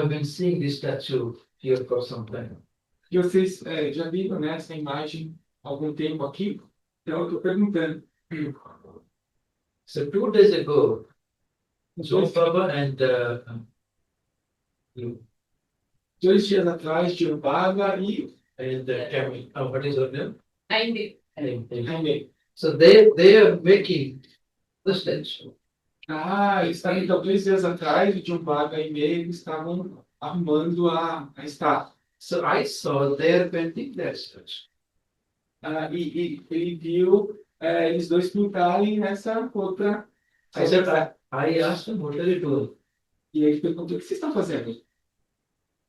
have been seeing this statue here for some time. E vocês já viram, né, essa imagem há algum tempo aqui? Então, eu estou perguntando. So 2 days ago, Joe Dois, Baba and you 2 dias atrás, de Urbana e and Tammy, what is her name? Ainda. Jaime. So they are making the statue. Então, 2 dias atrás, de Urbana e meio, estavam arrumando a estátua. So I saw they are painting that statue. E ele viu eles dois pintarem essa outra. I said, I asked him, what are you doing? E ele perguntou: o que vocês estão fazendo?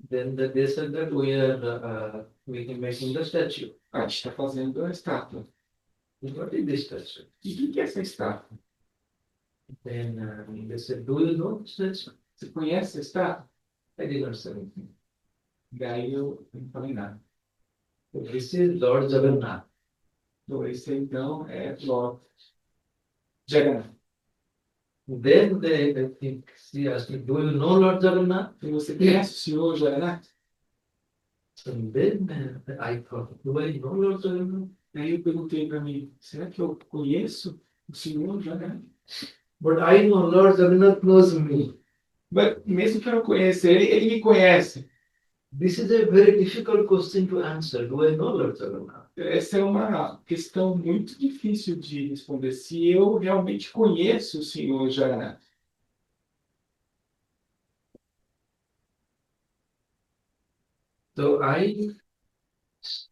Then they said that we are making the statue. A gente está fazendo a estátua. What is this statue? E o que é essa estátua? Then they said, do you know the statue? Você conhece a estátua? I did not say anything. Daí eu não falei nada. So this is Lord Jagannath. Então, esse então é Lord Jagannath. Then I think she asked me, do you know Lord Jagannath? E você conhece o senhor Jagannath? And then I thought, do I know Lord Jagannath? Aí eu perguntei para mim: será que eu conheço o senhor Jagannath? But I know Lord Jagannath knows me. Mas mesmo que eu não conheça ele, ele me conhece. This is a very difficult question to answer. Do I know Lord Jagannath? Essa é uma questão muito difícil de responder. Se eu realmente conheço o senhor Jagannath. So I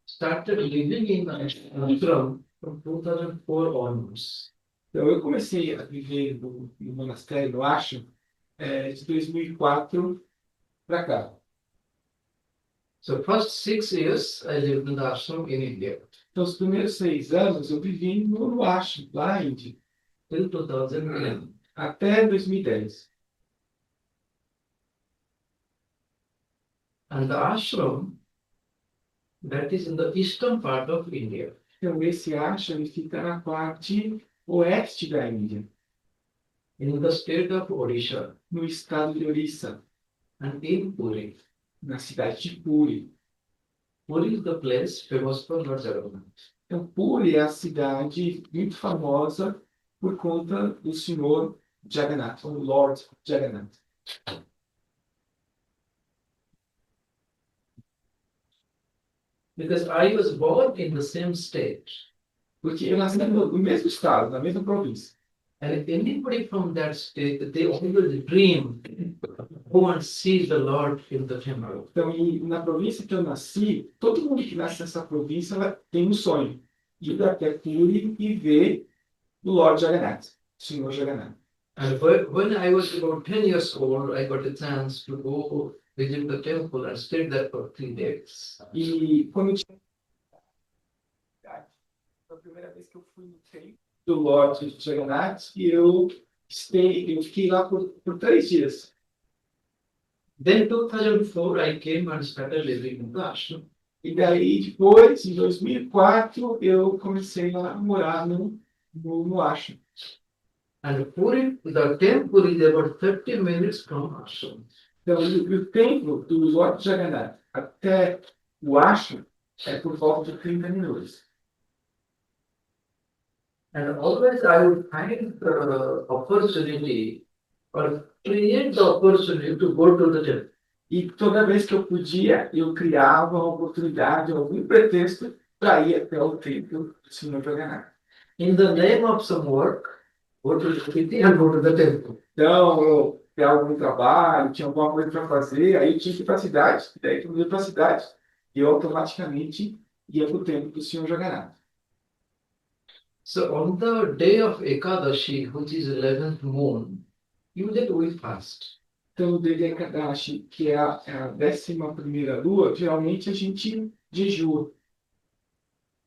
started living in ashram from 2004 onwards. Então, eu comecei a viver no monastério, no ashram, de 2004 para cá. So first 6 years I lived in the ashram in India Então, os primeiros 6 anos eu vivi no ashram, lá na Índia, till 2010. até 2010. And the ashram that is in the eastern part of India. Então, esse ashram ele fica na parte oeste da Índia, In the state of Odisha no estado de Orissa, and in Puri. na cidade de Puri. Puri is the place famous for Lord Jagannath. Então, Puri é a cidade muito famosa por conta do senhor Jagannath, o Lord Jagannath. Because I was born in the same state. Porque eu nasci no mesmo estado, na mesma província. And anybody from that state, they always dream, go and see the Lord in the temple. Então, na província que eu nasci, todo mundo que nasce nessa província ela tem um sonho. Ir até Puri e ver o Lord Jagannath, o senhor Jagannath. And when I was about 10 years old, I got a chance to go visit the temple and stayed there for 3 days. E quando eu tinha... Foi a primeira vez que eu fui no templo do Lord Jagannath e eu fiquei lá por 3 dias. Then 2004, I came and started living in the ashram. E daí, depois, em 2004, eu comecei a morar no ashram. And Puri, the temple is about 30 minutes from ashram. Então, o templo do Lord Jagannath até o ashram é por volta de 30 minutos. And always I would find the opportunity or create the opportunity to go to the temple. E toda vez que eu podia, eu criava uma oportunidade, algum pretexto para ir até o templo do Senhor Jagannath. In the name of some work, go to the city and go to the temple. Então, eu tinha algum trabalho, tinha alguma coisa para fazer, aí eu tinha que ir para a cidade. Daí eu ia para a cidade e eu automaticamente ia para o templo do Senhor Jagannath. So on the day of Ekadashi, which is 11th moon, usually we fast. Então, no dia de Ekadashi, que é a 11ª lua, geralmente a gente jejua.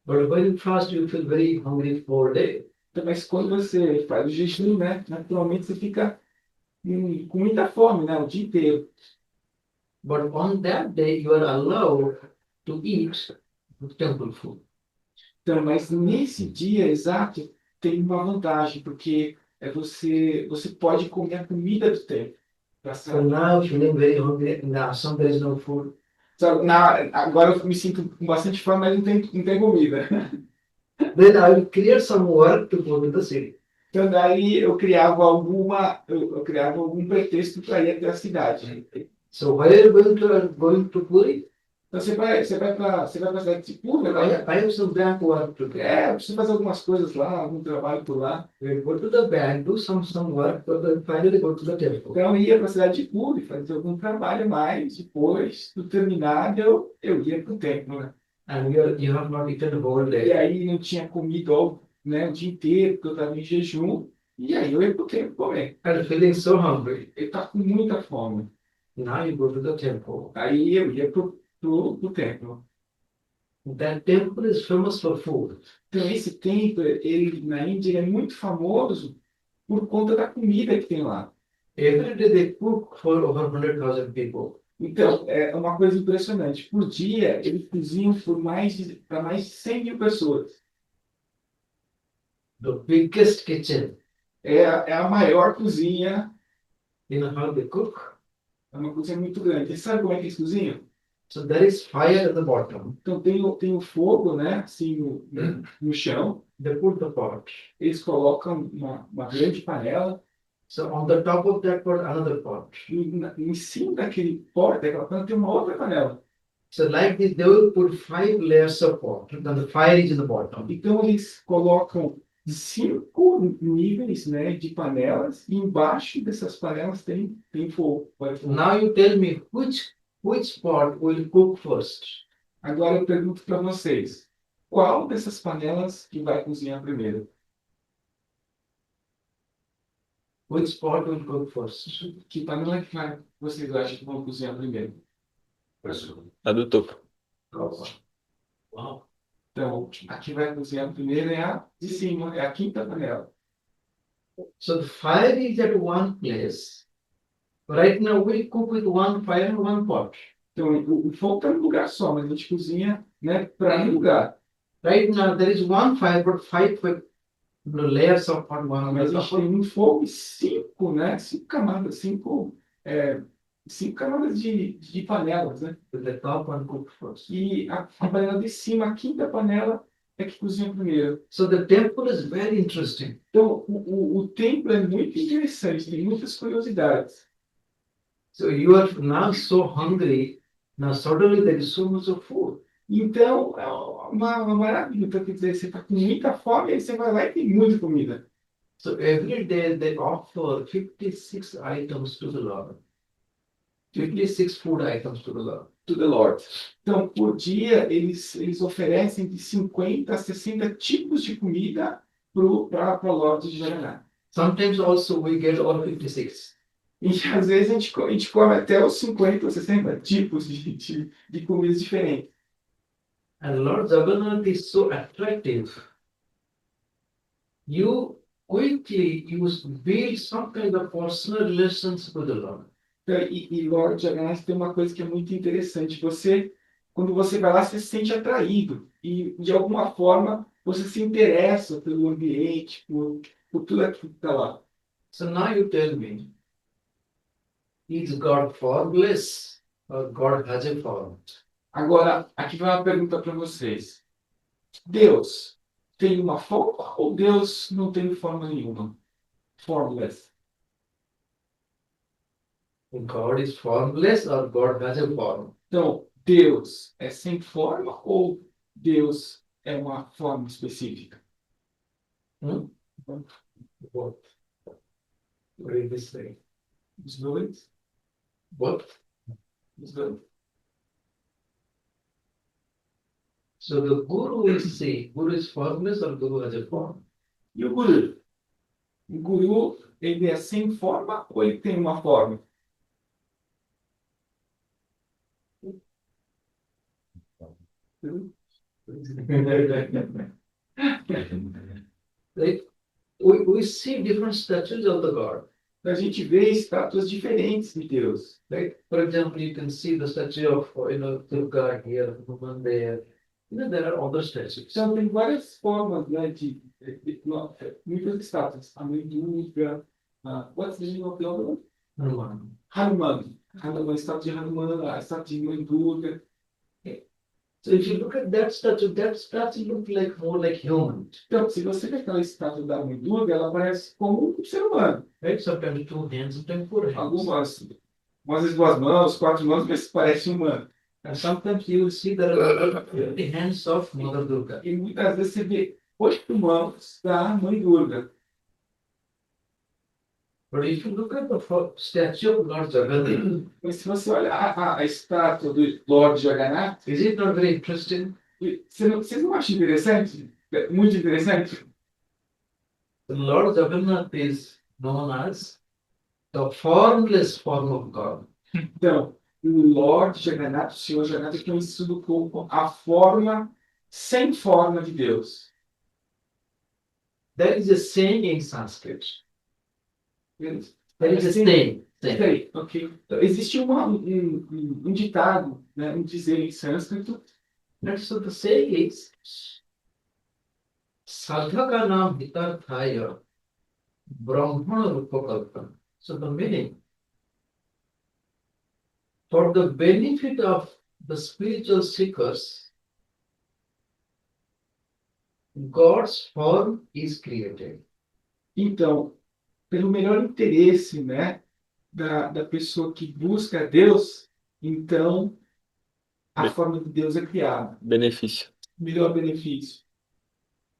But when you fast, you feel very hungry for a day. Então, mas quando você faz o jejum, né, naturalmente você fica com muita fome, né, o dia inteiro. But on that day, you are allowed to eat temple food. Então, mas nesse dia exato tem uma vantagem, porque você pode comer a comida do templo. So now feeling very hungry in the ashram, there is no food. Agora eu me sinto com bastante fome, mas não tem comida. Then I will create some work to go to the city. Então daí eu criava algum pretexto para ir até a cidade. So where are you going to Puri? Então você vai para a cidade de Puri, I have some bank work to do. eu preciso fazer algumas coisas lá, algum trabalho por lá. We go to the bank, do some work, but then finally go to the temple. Então eu ia para a cidade de Puri, fazer algum trabalho a mais, depois, do terminado, eu ia para o templo, né? And you have not eaten the whole E day. aí não tinha comido, né, o dia inteiro, porque eu estava em jejum, e aí eu ia para o templo comer. And feeling so hungry. Eu estava com muita fome. Now you go to the temple. Aí eu ia pro templo. That temple is famous for food. Então esse templo, ele na Índia, ele é muito famoso por conta da comida que tem lá. Every day they cook for over 100,000 people. Então, é uma coisa impressionante. Por dia, eles cozinham para mais de 100 mil pessoas. The biggest kitchen. É a maior cozinha, You know how they cook? é uma cozinha muito grande. E sabe como é que eles cozinham? So there is fire at the bottom. Então tem o fogo, né, assim, no chão. They put the pot. Eles colocam uma grande panela. So on the top of that pot, another pot. Em cima daquela panela, tem uma outra panela. So like this, they will put 5 layers of pot. Then the fire is in the bottom. Então eles colocam 5 níveis, né, de panelas, e embaixo dessas panelas tem fogo. Now you tell me which pot will cook first. Agora eu pergunto para vocês, qual dessas panelas que vai cozinhar primeiro? Which pot will cook first? Que panela que vocês acham que vão cozinhar primeiro? A do topo. Wow. Então, a que vai cozinhar primeiro é a de cima, é a quinta panela. So the fire is at one place. Right now we cook with one fire and one pot. Então, o fogo está num lugar só, mas a gente cozinha, né, para um lugar. Right now there is one fire, but 5 layers of pot, one Mas layer a of gente tem um fogo e 5, né, 5 camadas de panelas, né? with the top one cooked first. E a panela de cima, a quinta panela, é que cozinha primeiro. So the temple is very interesting. Então, o templo é muito interessante, tem muitas curiosidades. So you are now so hungry. Now suddenly there is so much of food. Então, é uma maravilha. Então, quer dizer, você está com muita fome, aí você vai lá e tem muita comida. So every day they offer 56 items to the Lord. 56 food items to the Lord. To the Lord. Então, por dia, eles oferecem de 50 a 60 tipos de comida para o Lorde de Jaraná. Sometimes also we get all 56. E às vezes a gente come até os 50 ou 60 tipos de comidas diferentes. And Lord Jagannath is so attractive. You quickly build some kind of personal relations with the Lord. Então, e Lord Jagannatha tem uma coisa que é muito interessante. Quando você vai lá, você se sente atraído. E, de alguma forma, você se interessa pelo ambiente, por tudo aquilo que está lá. So now you tell me, is God formless or God has a form? Agora, aqui vai uma pergunta para vocês. Deus tem uma forma ou Deus não tem forma nenhuma? Formless. God is formless or God has a form? Então, Deus é sem forma ou Deus é uma forma específica? What? What is this thing? Os dois? What? Os dois. So the Guru will say, Guru is formless or Guru has a form? E o Guru? O Guru, ele é sem forma ou ele tem uma forma? Like we see different statues of the God. A gente vê estátuas diferentes de Deus. Right? For example, you can see the statue of Durga here, Hanuman there. There are other statues. Então, tem várias formas, né, muitas estátuas. A mãe Durga. What's the name of the other one? Hanuman. Hanuman. Hanuman, estátua de Hanuman, a estátua de Mãe Durga. So if you look at that statue look like more like human, Então, se você vê aquela estátua da Mãe Durga, ela parece como um ser humano. right? Sometimes two hands, sometimes four hands. Algumas vezes 2 mãos, 4 mãos, mas parece humano. And sometimes you will see there are the hands of Mother Durga. E muitas vezes você vê 8 mãos da Mãe Durga. But if you look at the statue of Lord Jagannath, Mas se você olha a estátua do Lord Jagannath, is it not very interesting? vocês não acham interessante? Muito interessante? The Lord Jagannath is known as the formless form of God. Então, o Lord Jagannath, o Senhor Jagannath, é conhecido como a forma sem forma de Deus. There is a saying in Sanskrit. There is a Sim. saying. Peraí, ok. Então, existe um ditado, né, um dizer em sânscrito, And so the saying is Sadhaka nam hitarthaya brahmana rupakalpan. So the meaning, for the benefit of the spiritual seekers, God's form is created. então, pelo melhor interesse, né, da pessoa que busca Deus, então a Bem. forma de Deus é criada. Benefício. Melhor benefício.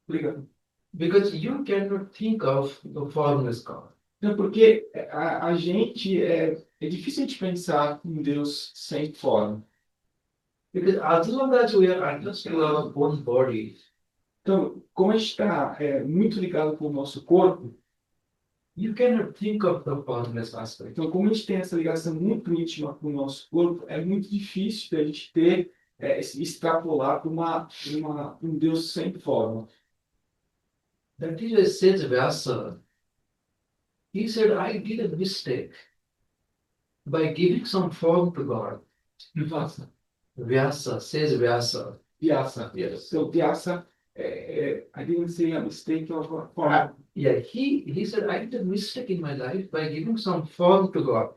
Obrigado. Because you cannot think of the formless God. Então, porque a gente é difícil a gente pensar em Deus sem forma. Because as long as we are attached to our own body, Então, como a gente está muito ligado com o nosso corpo, you cannot think of the formless aspect. então, como a gente tem essa ligação muito íntima com o nosso corpo, é muito difícil da gente ter, extrapolar para um Deus sem forma. That is why says Vyasa. He said, I did a mistake by giving some form to God. Vyasa. Vyasa says Vyasa. Vyasa. Yes. So, Vyasa, I didn't say a mistake of a form. Yeah, he said, I did a mistake in my life by giving some form to God.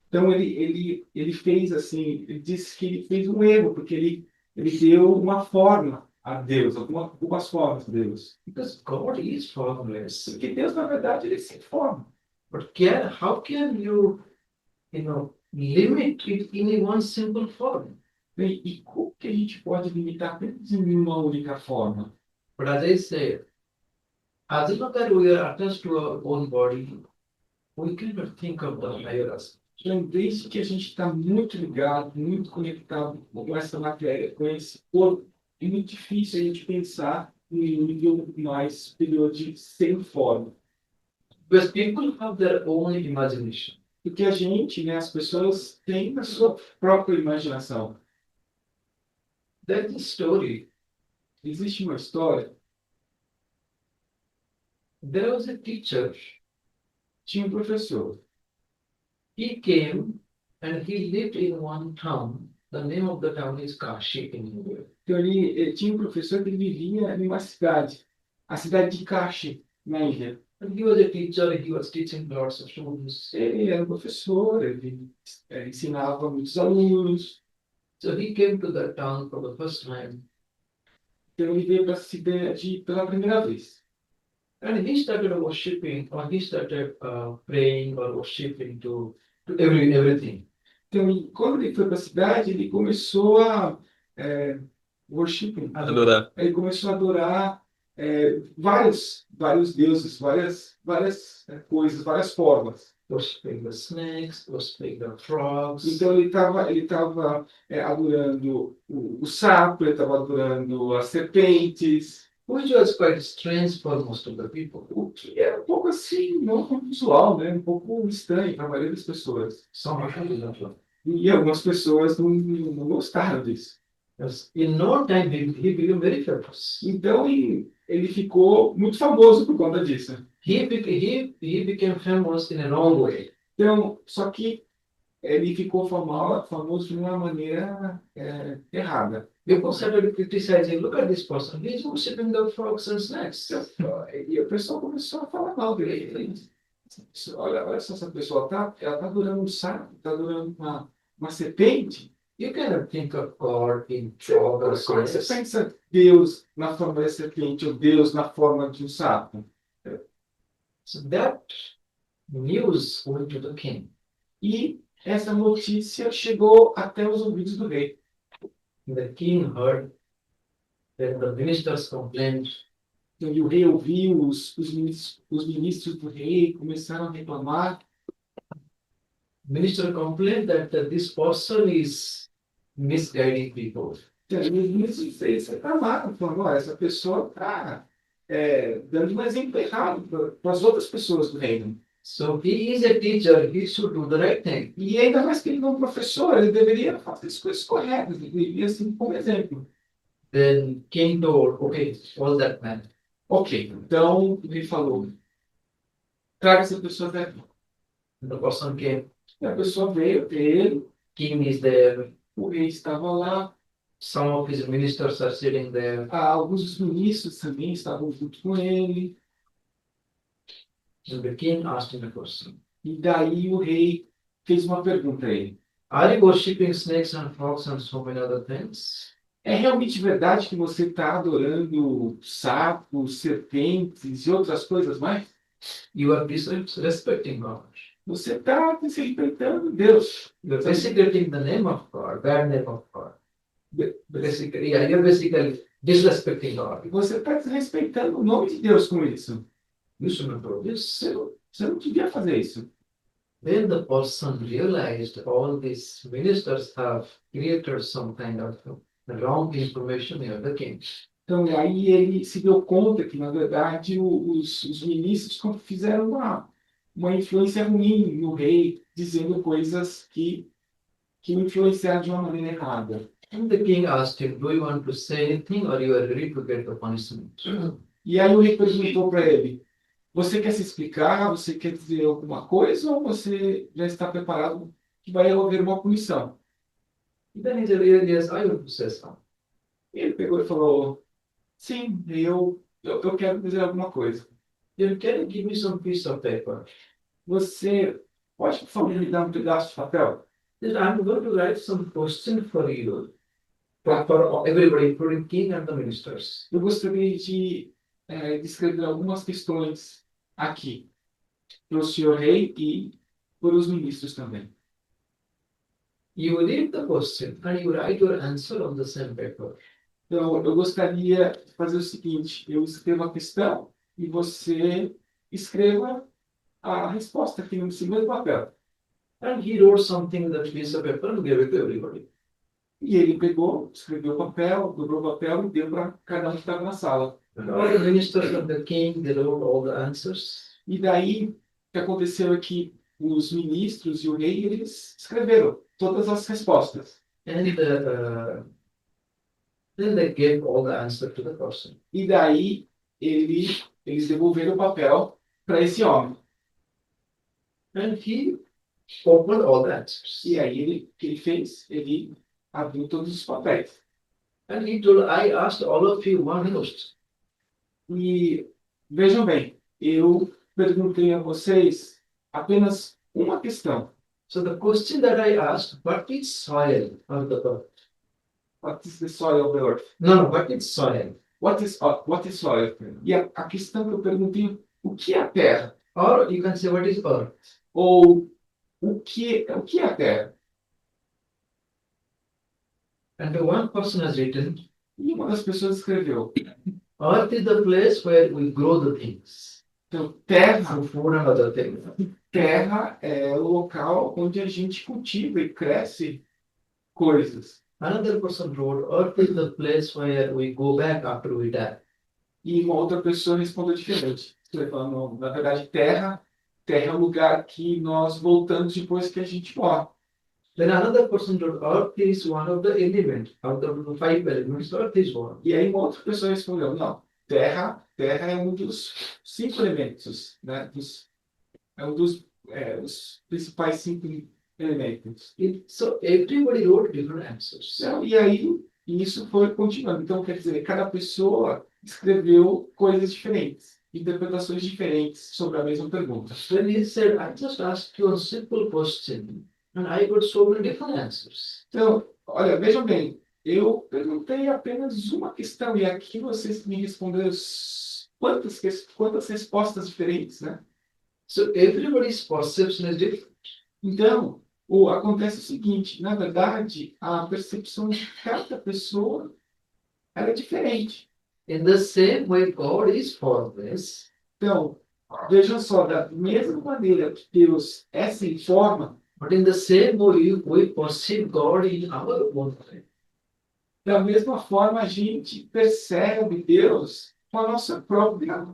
Então, ele fez assim, ele disse que ele fez um erro, porque ele deu uma forma a Deus, algumas formas a Deus. Because God is formless. Porque Deus, na verdade, ele é sem forma. But how can you limit it in one simple form? E como que a gente pode limitar apenas em uma única forma? But as I said, as long as we are attached to our own body, we cannot think of the higher aspect. Então, desde que a gente está muito ligado, muito conectado com essa matéria, com esse corpo, é muito difícil a gente pensar em um nível mais superior de sem forma. Because people have their own imagination. Porque a gente, né, as pessoas têm a sua própria imaginação. There's a story. Existe uma história, There was a teacher. tinha um professor. He came and he lived in one town. The name of the town is Kashi in India. Então, ele tinha um professor que ele vivia em uma cidade, a cidade de Kashi, na Índia. And he was a teacher, he was teaching lots of students. Ele era um professor, ele ensinava muitos alunos. So he came to that town for the first time. Então, ele veio para a cidade pela primeira vez. And he started worshipping, or he started praying or worshipping to everything. Então, quando ele foi para a cidade, ele começou a worshiping. Adorar. Ele começou a adorar vários deuses, várias coisas, várias formas. Worshipping the snakes, worshipping the frogs. Então ele estava adorando o sapo, ele estava adorando as serpentes, Which was quite strange for most of the people. o que é um pouco assim, não muito usual, né? Um pouco estranho para a maioria das pessoas. Some people did not like. E algumas pessoas não gostaram disso. Yes. In no time, he became very famous. Então ele ficou muito famoso por conta disso. He became famous in a wrong way. Então, só que ele ficou famoso de uma maneira errada. People started criticizing, look at this person, he's worshipping the frogs and snakes. E o pessoal começou a falar mal dele. olha só, essa pessoa ela tá adorando um sapo, tá adorando uma serpente. You cannot think of God in frog or Como é que você snakes. pensa Deus na forma da serpente ou Deus na forma de um sapo? So that news went to the king. E essa notícia chegou até os ouvidos do rei. The king heard that the ministers complained. Então, e o rei ouviu, os ministros do rei começaram a reclamar. Minister complained that this person is misguiding people. Então, e os ministros eles reclamaram, falando, olha, essa pessoa está dando um exemplo errado para as outras pessoas do reino. So he is a teacher, he should do the right thing. E ainda mais que ele não é um professor, ele deveria fazer as coisas corretas, ele deveria seguir como exemplo. Then king told, okay, call that man. Ok, então ele falou, traga essa pessoa até aqui. The person came, E a pessoa veio até ele, king is there, o rei estava lá, some of his ministers are sitting there. alguns dos ministros também estavam junto com ele. And the king asked him a question. E daí o rei fez uma pergunta a ele. Are you worshipping snakes and frogs and so many other things? É realmente verdade que você está adorando sapos, serpentes e outras coisas mais? You are disrespecting God. Você está desrespeitando Deus. You are desecrating the name of God, bad name of God. Basically, yeah, you're basically disrespecting God. Você está desrespeitando o nome de Deus com isso. You should not do this. Você não devia fazer isso. Then the person realized all these ministers have created some kind of wrong information near the king. Então, aí ele se deu conta que, na verdade, os ministros fizeram uma influência ruim no rei, dizendo coisas que o influenciaram de uma maneira errada. And the king asked him, do you want to say anything or you are ready to get the punishment? E aí o rei perguntou para ele, você quer se explicar, você quer dizer alguma coisa ou você já está preparado que vai haver uma punição? Then he said, yes, I want to say something. E ele pegou e falou, sim, eu quero dizer alguma coisa. Then can you give me some piece of paper? Você pode, por favor, me dar um pedaço de papel? Then I'm going to write some question for you, for everybody, including king and the ministers. Eu gostaria de escrever algumas questões aqui para o senhor rei e para os ministros também. You read the question and you write your answer on the same paper. Então, eu gostaria de fazer o seguinte, eu escrevo a questão e você escreva a resposta aqui nesse mesmo papel. And he wrote something in that piece of paper and gave it to everybody. E ele pegou, escreveu o papel, dobrou o papel e deu para cada um que estava na sala. And all the ministers and the king, they wrote all the answers. E daí, o que aconteceu é que os ministros e o rei, eles escreveram todas as respostas. And then they gave all the answer to the person. E daí, eles devolveram o papel para esse homem. And he opened all the answers. E aí, o que ele fez? Ele abriu todos os papéis. And he told, I asked all of you one question. E vejam bem, eu perguntei a vocês apenas uma questão. So the question that I asked, what is soil of the earth? What is the soil of the earth? No, what is soil? What is soil? E a questão que eu perguntei, o que é a terra? Or you can say, what is earth? Ou o que é a terra? And the one person has written, E uma das pessoas escreveu, earth is the place where we grow the things, então, terra for food and other things. Terra é o local onde a gente cultiva e cresce coisas. Another person wrote, earth is the place where we go back after we die. E uma outra pessoa respondeu diferente. Falando, na verdade, terra é o lugar que nós voltamos depois que a gente morre. Then another person wrote, earth is one of the elements, out of the 5 elements, earth is one. E aí uma outra pessoa respondeu, não, terra é um dos 5 elementos, né? É um dos os principais 5 elementos. So everybody wrote different answers. Então, e aí isso foi continuando. Então, quer dizer, cada pessoa escreveu coisas diferentes. interpretações diferentes sobre a mesma pergunta. Then he said, I just asked you a simple question, and I got so many different answers. Então, olha, vejam bem, eu perguntei apenas uma questão e aqui vocês me responderam quantas respostas diferentes, né? So everybody's perception is different. Então, acontece o seguinte, na verdade, a percepção de cada pessoa ela é diferente. In the same way, God is formless. Então, vejam só, da mesma maneira que Deus é sem forma, But in the same way, we perceive God in our own way. da mesma forma a gente percebe Deus com a nossa própria,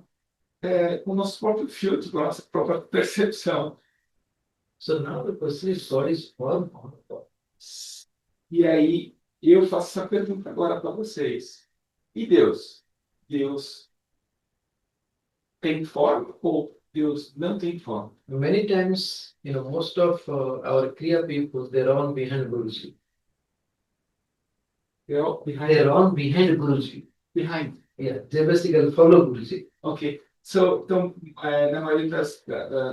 com o nosso próprio filtro, com a nossa própria percepção. So now the question is, God is form or God? E aí eu faço essa pergunta agora para vocês. E Deus? Deus tem forma ou Deus não tem forma? Many times, most of our Kriya people, they run behind Guruji. They run behind Guruji. Behind. Yeah, they basically follow Guruji. Ok. Então, na maioria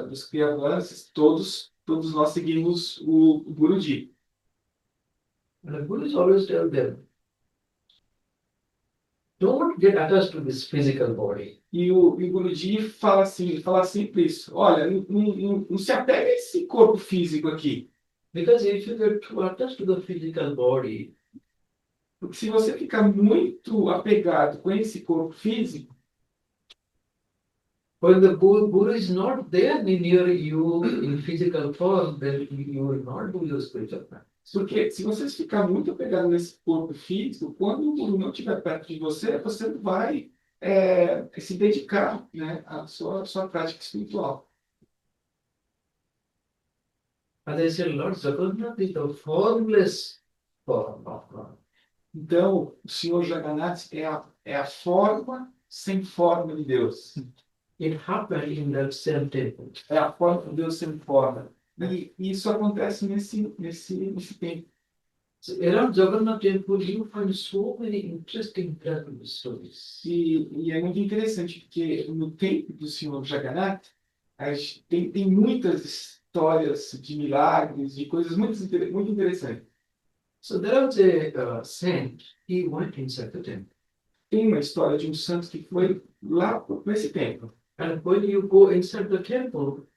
dos criadores, todos nós seguimos o Guruji. And the Guruji always tell them, don't get attached to this physical body. E o Guruji fala sempre isso. Olha, não se apega a esse corpo físico aqui. Because if you get too attached to the physical body, Porque se você ficar muito apegado com esse corpo físico, when the Guru is not there near you in physical form, then you will not do your spiritual practice. porque se você ficar muito apegado nesse corpo físico, quando o Guru não estiver perto de você, você não vai se dedicar, né, à sua prática espiritual. As I said, Lord Jagannath is the formless form of God. Então, o Senhor Jagannath é a forma sem forma de Deus. It happened in that same temple. É a forma de Deus sem forma. E isso acontece nesse tempo. So around Jagannath temple, you find so many interesting miracle stories. E é muito interessante, porque no templo do Senhor Jagannath, tem muitas histórias de milagres, de coisas muito interessantes. So there was a saint, he went inside the temple. Tem uma história de um santo que foi lá nesse templo. And when you go inside the temple,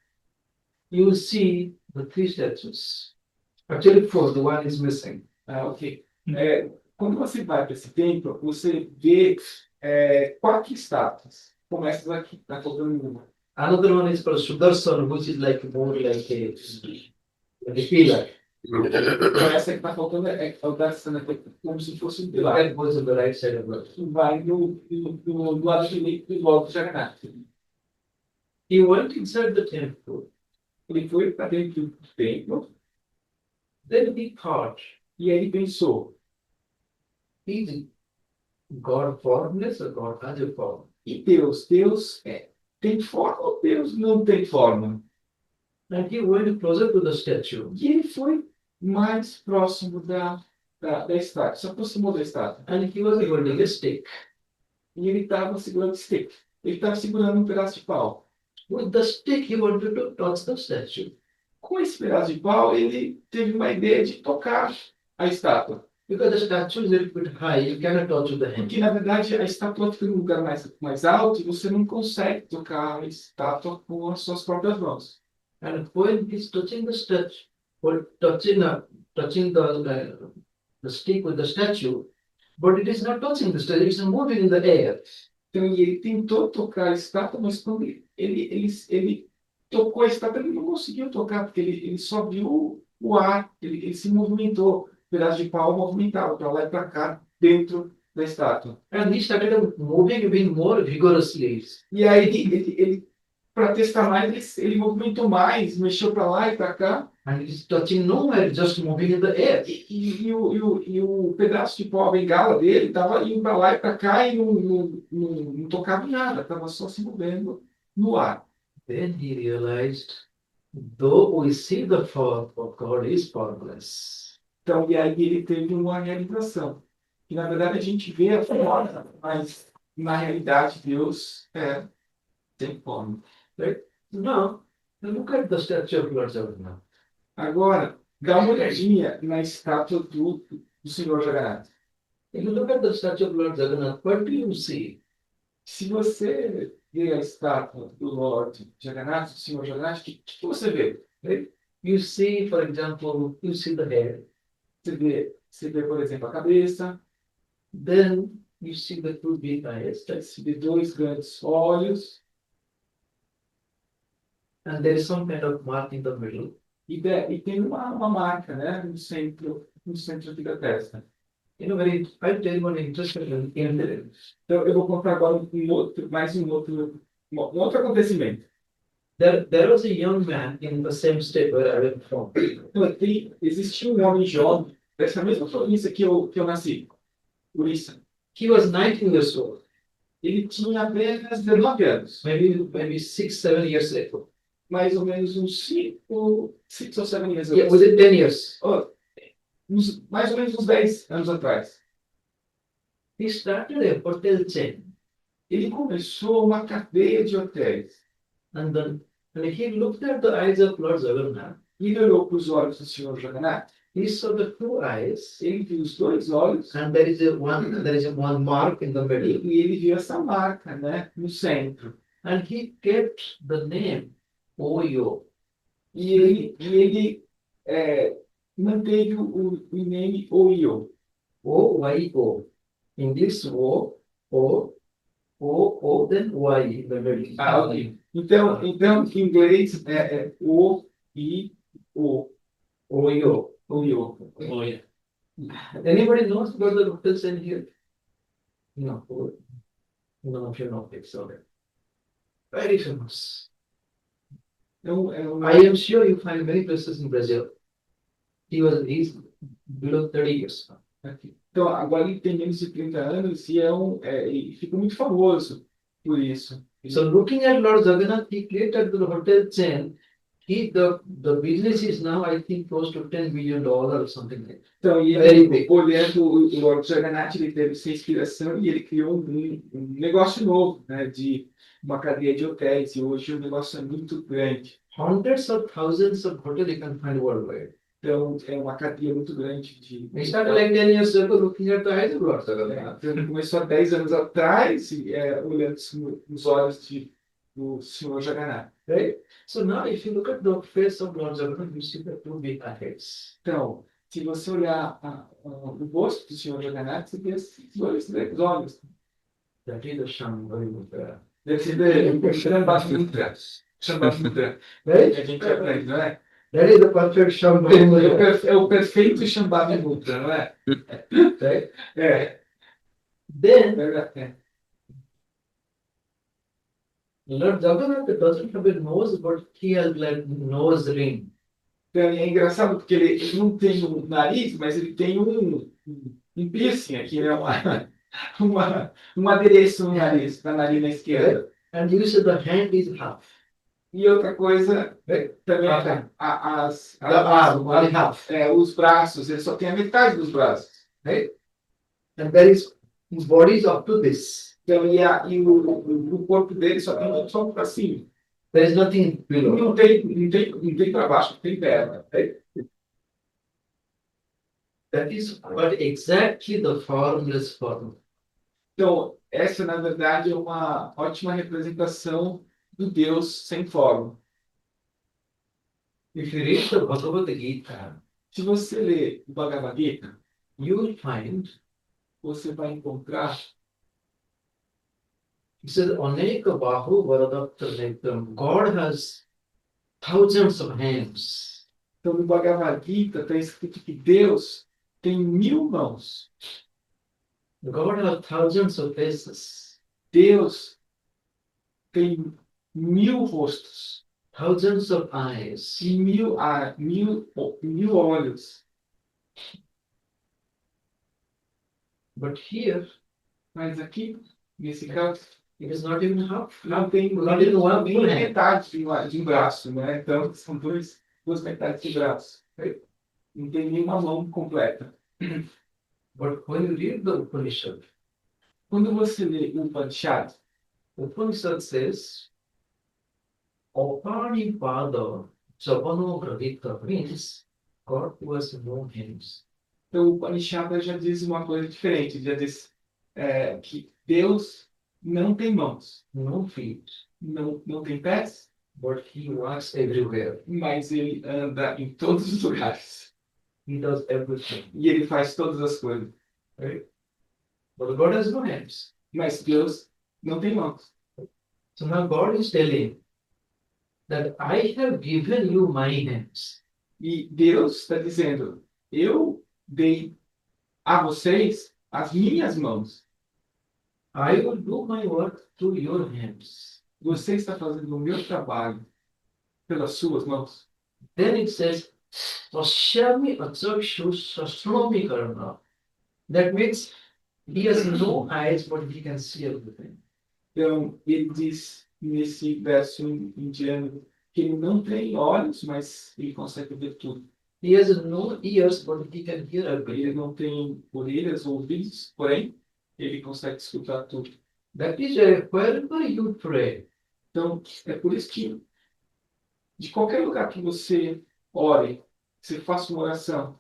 you will see the three statues. Actually, four, the one is missing. Ok. Quando você vai para esse templo, você vê 4 estátuas. Começa aqui, na coluna. Another one is called Sudarshan, which is like more like a pillar. Essa que está faltando é o Darsana, como se fosse um pilar. That goes on the right side of the. Vai do lado direito do logo do Jagannath. He went inside the temple. Ele foi para dentro do templo Then he thought, e ele pensou, is God formless or God has a form? e Deus tem forma ou Deus não tem forma? And he went closer to the statue. E ele foi mais próximo da estátua, se aproximou da estátua. And he was holding a stick. E ele estava segurando stick. Ele estava segurando um pedaço de pau. With the stick, he wanted to touch the statue. Com esse pedaço de pau, ele teve uma ideia de tocar a estátua. Because the statue is a little bit high, you cannot touch with the hand. Porque, na verdade, a estátua fica em um lugar mais alto e você não consegue tocar a estátua com as suas próprias mãos. And when he's touching the statue, or touching the stick with the statue, but it is not touching the statue, it's moving in the air. Então, ele tentou tocar a estátua, mas quando ele tocou a estátua, ele não conseguiu tocar, porque ele só viu o ar, ele se movimentou. O pedaço de pau movimentava para lá e para cá, dentro da estátua. And he started moving even more vigorously. E aí, ele para testar mais, ele movimentou mais, mexeu para lá e para cá. And it is touching nowhere, just moving in the air. E o pedaço de pau, a bengala dele, estava indo para lá e para cá e não tocava em nada, estava só se movendo no ar. Then he realized, though we see the form of God is formless, Então, e aí ele teve uma realização. Que, na verdade, a gente vê a forma, mas, na realidade, Deus é sem fome. Now, look at the statue of Lord Jagannath. Agora, dá uma olhadinha na estátua do Senhor Jagannath. If you look at the statue of Lord Jagannath, what do you see? Se você vê a estátua do Lord Jagannath, do Senhor Jagannath, o que você vê? Right? You see, for example, you see the head. Você vê, por exemplo, a cabeça, Then you see the two big eyes, right? você vê dois grandes olhos, And there is some kind of mark in the middle. e tem uma marca, né, no centro aqui da testa. You know, I'll tell you one interesting incident. Então, eu vou contar agora um outro acontecimento. There was a young man in the same state where I went from. Então, existia um homem jovem dessa mesma província que eu nasci, Urissa. He was 19 years old, Ele tinha apenas 19 anos, maybe 6, 7 years ago. mais ou menos uns 5 ou 7 anos Yeah, atrás. within 10 years. Mais ou menos uns 10 anos atrás. He started a hotel chain. Ele começou uma cadeia de hotéis. And he looked at the eyes of Lord Jagannath. E ele olhou para os olhos do Senhor Jagannath. He saw the two eyes, Ele viu os dois olhos and there is one mark in the middle. e ele viu essa marca, né, no centro. And he kept the name Oyo. E ele manteve o nome Oyo. O-Y-O. English O, then Y in the middle. Ok. Então, em inglês é O-I-O. Oyo. Oyo. Oi. Anybody knows about the hotel chain here? No. No, you know, it's okay. Very famous. Então, I am sure you find many places in Brazil. He's below 30 years. aqui. Então, agora ele tem menos de 30 anos e e fica muito famoso por isso. So looking at Lord Jagannath, he created the hotel chain. The business is now, I think, close to $10 billion or something like that. Então, e Very ele, big. olhando o Lord Jagannath, ele teve essa inspiração e ele criou um negócio novo, né, de uma cadeia de hotéis. E hoje o negócio é muito grande. Hundreds of thousands of hotels you can find worldwide. Então, é uma cadeia muito grande de... We started like 10 years ago looking at the eyes of Lord Jagannath. Então, ele começou há 10 anos atrás, olhando nos olhos do Senhor Jagannath. Right? So now if you look at the face of Lord Jagannath, you see the two big eyes. Então, se você olhar o rosto do Senhor Jagannath, você vê esses dois grandes olhos. That is the Shambhavi Mudra. Deve ser o Shambhavi-mudra. Shambhavi-mudra. Right? Que a gente aprende, não é? That is the perfect Shambhavi Mudra. É o perfeito Shambhavi-mudra, não é? Right? É. Then É. Lord Jagannath doesn't have a nose, but he has like nose ring. Então, é engraçado porque ele não tem um nariz, mas ele tem um piercing aqui, né? Um adereço no nariz, na narina esquerda. And you see the hand is half. E outra coisa, também The arm, only half. os braços, ele só tem a metade dos braços. Right? And there is his body is up to this. Então, e o corpo dele só tem só para cima. There is nothing below. Não tem para baixo, não tem perna. That is what exactly the formless form. Então, essa, na verdade, é uma ótima representação do Deus sem forma. If you read the Bhagavad Gita, Se você ler o Bhagavad Gita, you will find você vai encontrar it says Aneka Bahu Varadapta Nektam. God has thousands of hands. Então, no Bhagavad Gita está escrito que Deus tem 1000 mãos. God has thousands of faces, Deus tem 1000 rostos thousands of eyes. e 1000 olhos. But here, Mas aqui, nesse caso, it is not even half. não tem Not even one nem full hand. metade de um braço, né? Então, são duas metades de braço. Não tem nenhuma mão completa. But when you read the Upanishad, Quando você lê o Upanishad, Upanishad says Apani Pada Javano Gravita means God was no hands. Então, o Upanishad já diz uma coisa diferente, já diz que Deus não tem mãos, No feet, não tem pés, but he walks everywhere. mas ele anda em todos os lugares. He does everything. E ele faz todas as coisas. Right? But God has no hands. Mas Deus não tem mãos. So now God is telling that I have given you my hands. E Deus está dizendo, eu dei a vocês as minhas mãos. I will do my work through your hands. Você está fazendo o meu trabalho pelas suas mãos. Then it says, Pashyami Atsakshu Sastromi Karana. That means he has no eyes, but he can see everything. Então, ele diz nesse verso indiano que ele não tem olhos, mas ele consegue ver tudo. He has no ears, but he can hear Ele everything. não tem orelhas ou ouvidos, porém, ele consegue escutar tudo. That is why wherever you pray, Então, é por isso que, de qualquer lugar que você ore, você faça uma oração,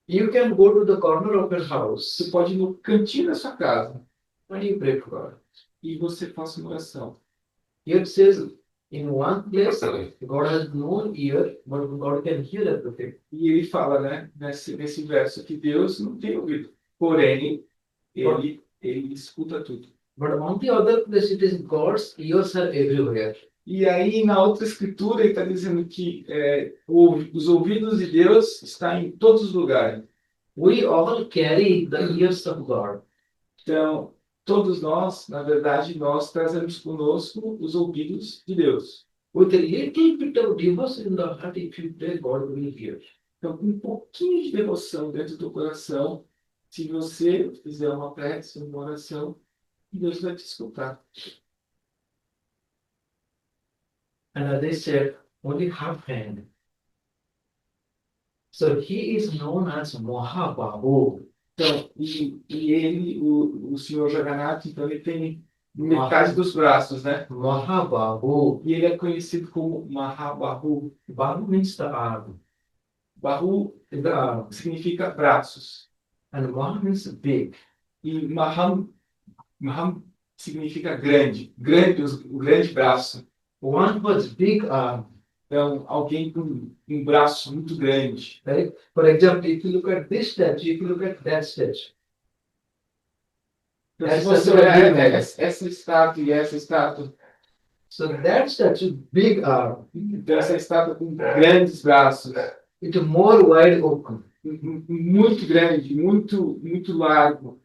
you can go to the corner of your você house pode ir no cantinho da sua casa and you pray to God. e você faça uma oração. Here it says, in one place, God has no ear, but God can hear everything. E ele fala, né, nesse verso, que Deus não tem ouvido, porém, ele escuta tudo. But on the other place, it is God's ears are everywhere. E aí, na outra escritura, ele está dizendo que os ouvidos de Deus estão em todos os lugares. We all carry the ears of God. Então, todos nós, na verdade, nós trazemos conosco os ouvidos de Deus. With a little bit of devotion in the heart, if you pray, God will hear. Então, com um pouquinho de devoção dentro do coração, se você fizer uma prece, uma oração, Deus vai te escutar. And as I said, only half hand. So he is known as Mahabahu. Então, e ele, o Senhor Jagannatha, então ele tem metade dos braços, né? Mahabahu. E ele é conhecido como Mahabahu. Bahu means the arm. Bahu The arm. significa braços. And Maha means big. E Maham significa grande. O grande braço. One was big arm. Então, alguém com um braço muito grande. Right? For example, if you look at this statue, if you look at that statue. Então, se Essa você é a olhar grande. essa estátua e essa estátua, So that statue, big arm. então essa estátua com grandes braços, It's more wide open. muito grande, muito largo,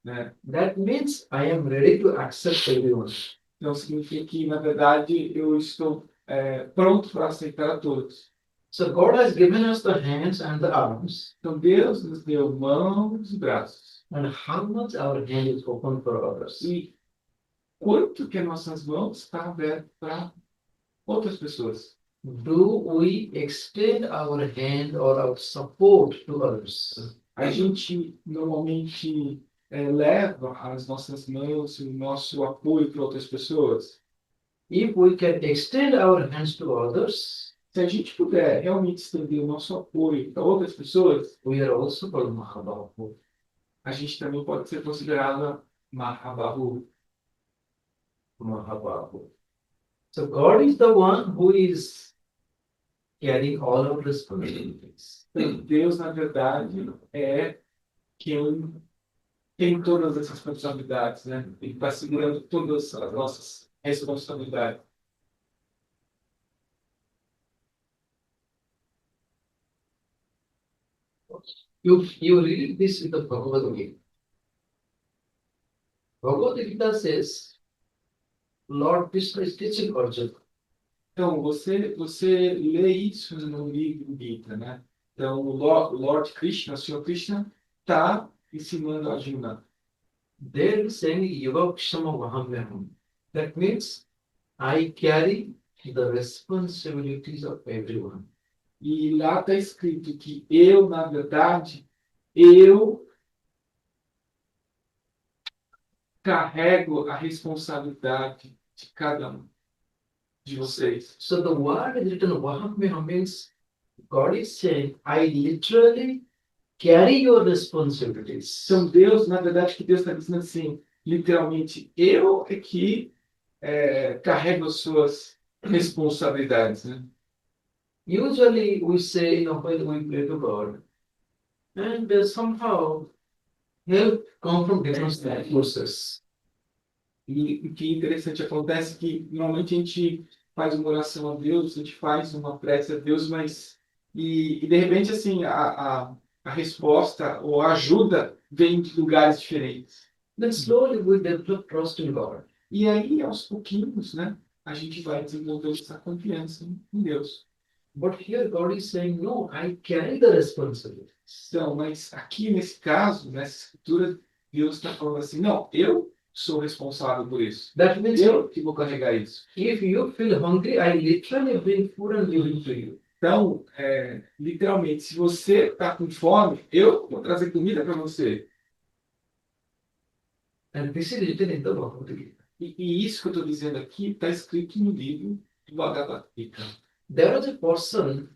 né? That means I am ready to accept everyone. Então significa que, na verdade, eu estou pronto para aceitar a todos. So God has given us the hands and the arms. Então Deus nos deu mãos e braços. And how much our hand is open for others. E quanto que as nossas mãos estão abertas para outras pessoas? Do we extend our hand or our support to others? A gente normalmente leva as nossas mãos e o nosso apoio para outras pessoas. If we can extend our hands to others, Se a gente puder realmente estender o nosso apoio para outras pessoas, we are also called Mahabahu. a gente também pode ser considerada Mahabahu. Mahabahu. So God is the one who is carrying all our responsibilities. Então, Deus, na verdade, é quem tem todas as responsabilidades, né? Ele está segurando todas as nossas responsabilidades. You read this in the Bhagavad Gita. Bhagavad Gita says, Lord Krishna is teaching Arjuna. Então, você lê isso no livro Gita, né? Então, o Lord Krishna, o Senhor Krishna, está ensinando a Arjuna. There is saying Yogakshama Vahamyaham. That means I carry the responsibilities of everyone. E lá está escrito que eu, na verdade, eu carrego a responsabilidade de cada um. de vocês. So the word is written Vahamyaham means God is saying, I literally carry your responsibilities. Então, Deus, na verdade, que Deus está dizendo assim, literalmente, eu é que carrego as suas responsabilidades, né? Usually we say, when we pray to God, and somehow help come from different sources. E o que é interessante acontece que normalmente a gente faz uma oração a Deus, a gente faz uma prece a Deus, mas e de repente assim a resposta ou a ajuda vem de lugares diferentes. Then slowly we develop trust in God. E aí aos pouquinhos, né, a gente vai desenvolvendo essa confiança em Deus. But here God is saying, no, I carry the responsibility. Então, mas aqui nesse caso, nessa escritura, Deus está falando assim, não, eu sou responsável por isso. That means Eu que vou carregar isso. if you feel hungry, I literally bring food and give it to you. Então, literalmente, se você está com fome, eu vou trazer comida para você. And this is written in the Bhagavad Gita. E isso que eu estou dizendo aqui está escrito no livro do Bhagavad Gita. There was a person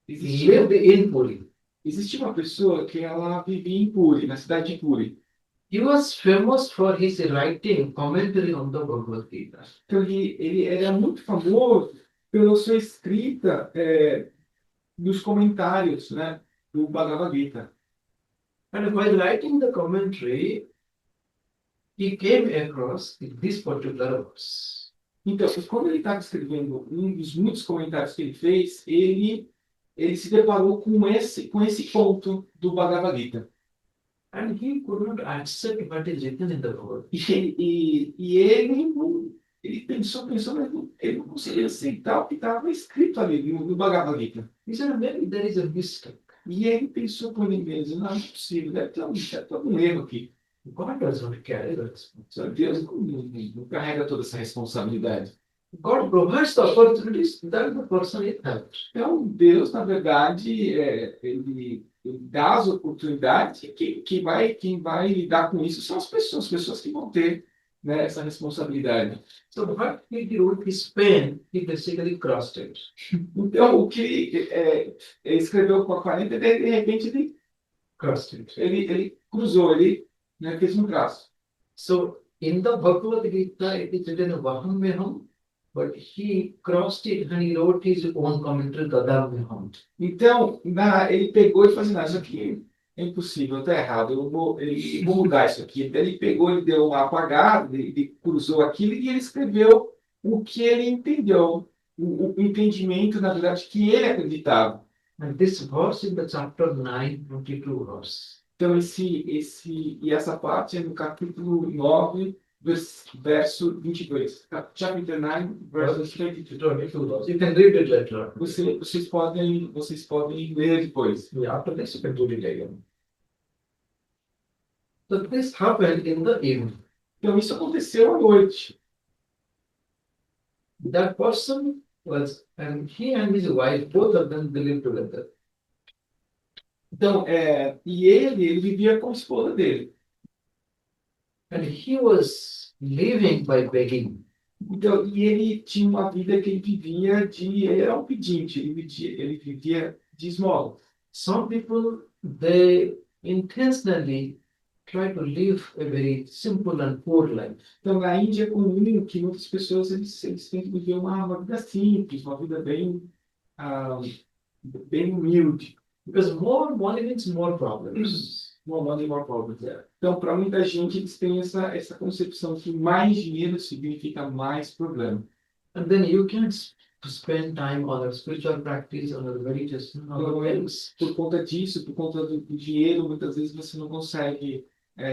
Existia, lived in Puri. existia uma pessoa que ela vivia em Puri, na cidade de Puri. He was famous for his writing commentary on the Bhagavad Gita. Então, ele era muito famoso pela sua escrita dos comentários, né, do Bhagavad Gita. And while writing the commentary, he came across this particular verse. Então, quando ele estava escrevendo um dos muitos comentários que ele fez, ele se deparou com esse ponto do Bhagavad Gita. And he could not accept what is written in the Bhagavad Gita. E ele pensou, mas ele não conseguia aceitar o que estava escrito ali no Bhagavad Gita. He said, maybe there is a mistake. E ele pensou com ele mesmo, não é possível, deve ter um erro aqui. God does not carry the responsibility. Deus não carrega toda essa responsabilidade. God provides the opportunities that the person is helped. Então, Deus, na verdade, ele dá as oportunidades e quem vai lidar com isso são as pessoas que vão ter, né, essa responsabilidade. So what he did with his pen, he basically crossed it. Então, o que ele escreveu com a caneta, de repente Crossed it. ele cruzou, ele, né, fez um traço. So in the Bhagavad Gita, it is written Vahamyaham, but he crossed it and he wrote his own commentary, Dadamyaham. Então, ele pegou e falou assim, não, isso aqui é impossível, está errado, eu vou mudar isso aqui. Então, ele pegou, ele deu uma apagada, ele cruzou aquilo e ele escreveu o que ele entendeu, o entendimento, na verdade, que ele acreditava. And this verse in the chapter 9, 22 verse. Então, essa parte é no capítulo 9, verso 22. Chapter 9, verse 22. 22 verse. You can read it later. Vocês podem ler depois. Yeah, after this, you can read it again. So this happened in the evening. Então, isso aconteceu à noite. That person was, and he and his wife, both of them, they lived together. Então, e ele vivia com a esposa dele. And he was living by begging. Então, e ele tinha uma vida que ele era um pedinte, ele vivia de esmola. Some people, they intentionally try to live a very simple and poor life. Então, na Índia é comum que muitas pessoas eles têm que viver uma vida simples, uma vida bem humilde. Because more money means more problems. More money, more problems. Então, para muita gente, eles têm essa concepção que mais dinheiro significa mais problema. And then you can't spend time on a spiritual practice, on a meditation, on other things. Por conta disso, por conta do dinheiro, muitas vezes você não consegue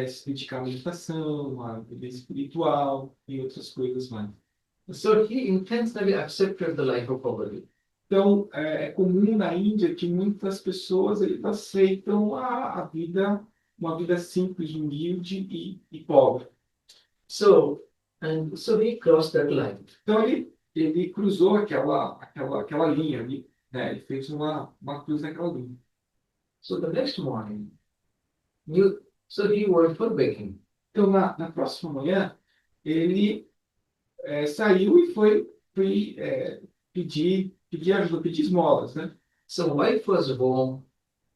se dedicar à meditação, à vida espiritual e outras coisas mais. So he intentionally accepted the life of poverty. Então, é comum na Índia que muitas pessoas eles aceitam uma vida simples, humilde e pobre. So he crossed that line. Então, ele cruzou aquela linha ali, né? Ele fez uma cruz naquela linha. So the next morning, he went for begging. Então, na próxima manhã, ele saiu e foi fui pedir ajuda, pedir esmolas, né? So wife was home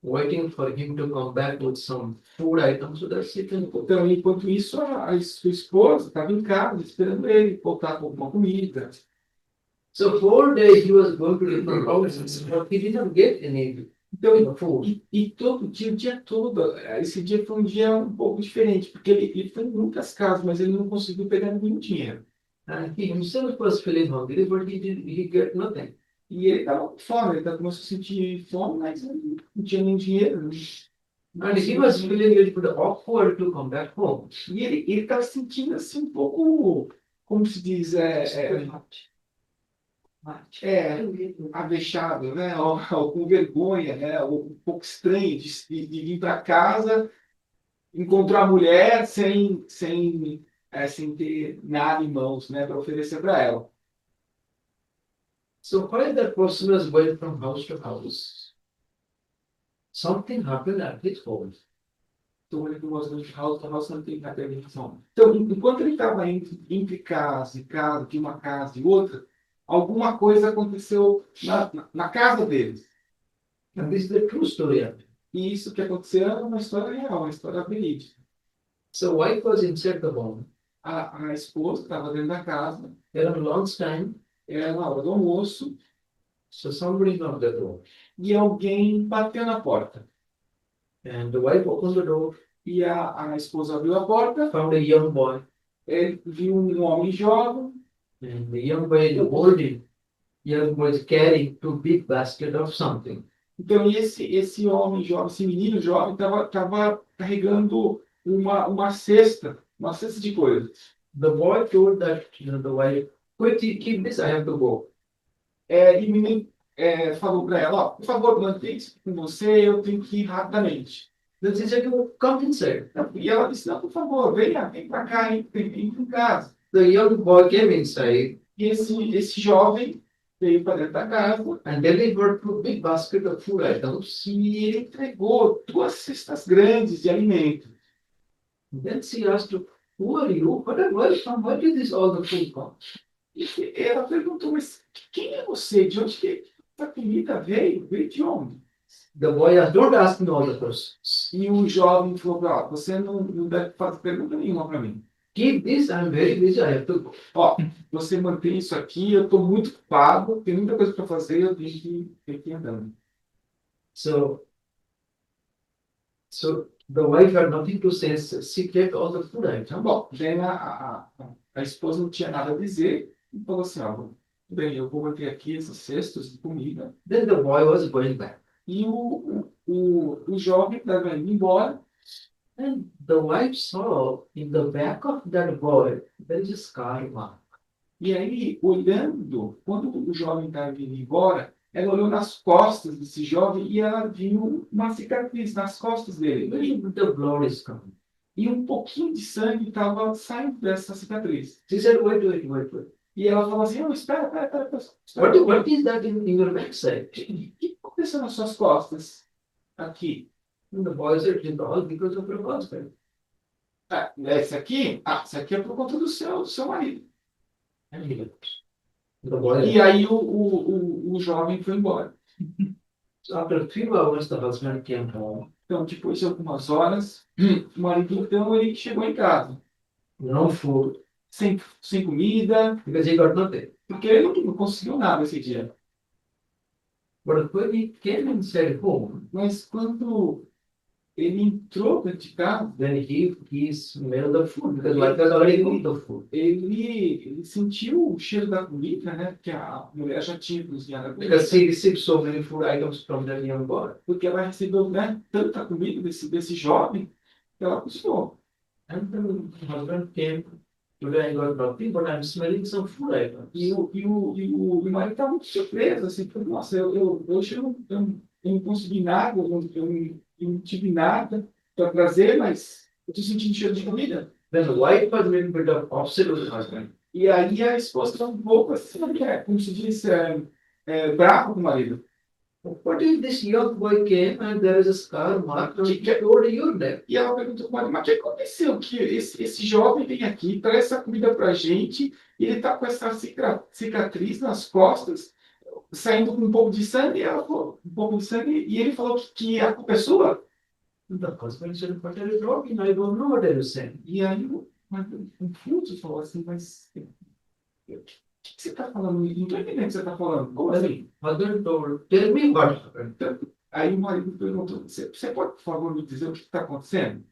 waiting for him to come back with some food items so that she can cook. Então, enquanto isso, a sua esposa estava em casa esperando ele voltar com alguma comida. So whole day he was going to different houses, but he didn't get any Então, food. e todo dia, o dia todo, esse dia foi um dia um pouco diferente, porque ele foi em muitas casas, mas ele não conseguiu pegar nenhum dinheiro. And he himself was feeling hungry, but he get nothing. E ele estava com fome, ele começou a sentir fome, mas não tinha nem dinheiro. And he was feeling a little bit awkward to come back home. E ele estava sentindo assim um pouco, como se diz, avexado, né? Ou com vergonha, né? Ou um pouco estranho de vir para casa, encontrar a mulher sem ter nada em mãos, né? Para oferecer para ela. So while that person was going from house to house, something happened at his home. Então, ele was going to house não tem televisão. Então, enquanto ele estava entre casa e casa, de uma casa e outra, alguma coisa aconteceu na casa deles. And this is the true story. E isso que aconteceu é uma história real, uma história verídica. So wife was inside the home. A esposa estava dentro da casa, Around lunchtime, era na hora do almoço, so somebody knocked the door. e alguém bateu na porta. And the wife opened the door, E a esposa abriu a porta, found a young boy. ele viu um homem jovem, And the young boy is holding, young boy is carrying two big basket of something. então esse homem jovem, esse menino jovem, estava carregando uma cesta de coisas. The boy told that the wife, quickly keep this, I have to go. E o menino falou para ela, ó, por favor, mantenha isso com você, eu tenho que ir rapidamente. Then she said, "You come inside." E ela disse, não, por favor, vem para cá, vem em casa. The young boy came inside E esse jovem veio para dentro da casa and delivered two big basket of food items. e ele entregou 2 cestas grandes de alimento. Then she asked, who are you? Where did this all the food come? E ela perguntou, mas quem é você? De onde que essa comida veio? Veio de onde? The boy asked, don't ask me all the questions. E o jovem falou para ela, você não deve fazer pergunta nenhuma para mim. Keep this, I'm very busy, I have to go. Ó, você mantém isso aqui, eu estou muito ocupado, tem muita coisa para fazer, eu tenho que ir andando. So the wife had nothing to say, so she kept all the food items. Bom, daí a esposa não tinha nada a dizer e falou assim, ó, tudo bem, eu vou manter aqui esses cestos de comida. Then the boy was going back. E o jovem estava indo embora. And the wife saw in the back of that boy, there is a scar mark. E aí, olhando, quando o jovem estava indo embora, ela olhou nas costas desse jovem e ela viu uma cicatriz nas costas dele. Where the blood is coming. E um pouquinho de sangue estava saindo dessa cicatriz. She said, wait. E ela falou assim, oh, espera. What is that in your backside? O que aconteceu nas suas costas? Aqui. And the boy said, it's all because of your husband. Esse aqui? Esse aqui é por conta do seu marido. And he left. The boy E aí o jovem foi embora. So after 3 hours, the husband came home. Então, depois de algumas horas, o marido, então, ele chegou em casa. No food, Sem comida, because he got nothing. porque ele não conseguiu nada esse dia. But when he came inside home, Mas quando ele entrou dentro de casa, then he smelled the food, because wife has already cooked the food. ele sentiu o cheiro da comida, né? Porque a mulher já tinha cozinhado a comida. Because he received so many food items from that young boy. Porque ela recebeu, né, tanta comida desse jovem que ela cozinhou. And the husband came, today I got nothing, but I'm smelling some food items. E o marido estava muito surpreso, assim, porque, nossa, hoje eu não consegui nada, eu não tive nada para trazer, mas eu estou sentindo cheiro de comida. Then the wife was a little bit of upset with the husband. E aí a esposa estava um pouco assim, como se diz, brava com o marido. What if this young boy came and there is a scar mark on toward your neck? E ela perguntou, mas o que aconteceu? Que esse jovem vem aqui, traz essa comida pra gente, e ele tá com essa cicatriz nas costas, saindo com um pouco de sangue, e ela falou, um pouco de sangue, e ele falou que a culpa é sua. The husband said, what are you talking? I don't know what are you saying. E aí o confuso falou assim, mas o que você está falando? Não estou entendendo o que você está falando. Como assim? Husband told, tell me what happened. Então, aí o marido perguntou, você pode, por favor, me dizer o que está acontecendo?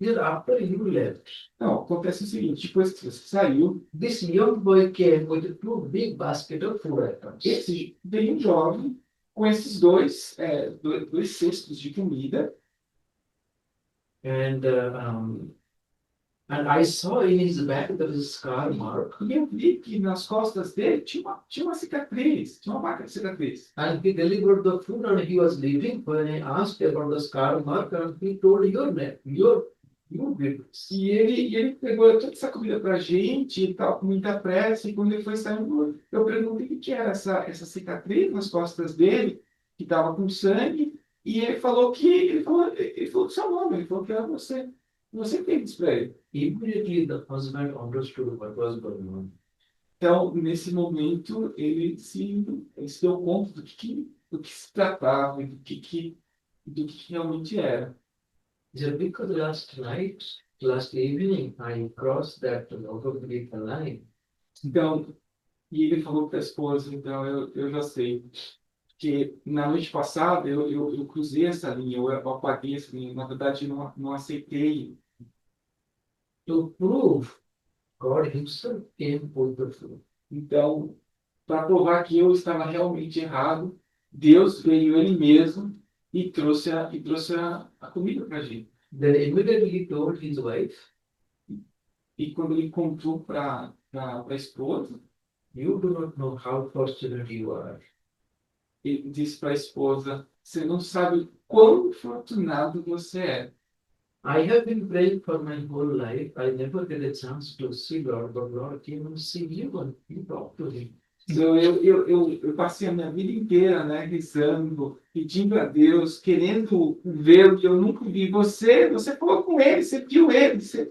He said, after you left, Não, acontece o seguinte, depois que você saiu, this young boy came with two big basket of food items. veio um jovem com esses dois cestos de comida, And I saw in his back there is a scar mark. e eu vi que nas costas dele tinha uma cicatriz, tinha uma marca de cicatriz. And he delivered the food and he was leaving. When I asked about the scar mark, and he told your name, you did this. E ele pegou toda essa comida pra gente e tal, com muita pressa, e quando ele foi saindo, eu perguntei o que era essa cicatriz nas costas dele, que estava com sangue, e ele falou do seu nome, ele falou que era você. Você fez isso para ele. Immediately the husband understood what was going on. Então, nesse momento, ele se deu conta do que se tratava, e do que realmente era. He said, because last evening, I crossed that Logogrita line. Então, e ele falou para a esposa, então eu já sei, que na noite passada eu cruzei essa linha, eu apaguei essa linha, na verdade não aceitei. To prove God himself came with the food. Então, para provar que eu estava realmente errado, Deus veio Ele mesmo e trouxe a comida para a gente. Then immediately he told his wife, E quando ele contou para a esposa, you do not know how fortunate you are. ele disse para a esposa, você não sabe quão fortunado você é. I have been praying for my whole life. I never get a chance to see God, but God came and see you and you talk to him. Então, eu passei a minha vida inteira, né, rezando, pedindo a Deus, querendo vê-lo, e eu nunca vi. Você falou com ele, você viu ele, você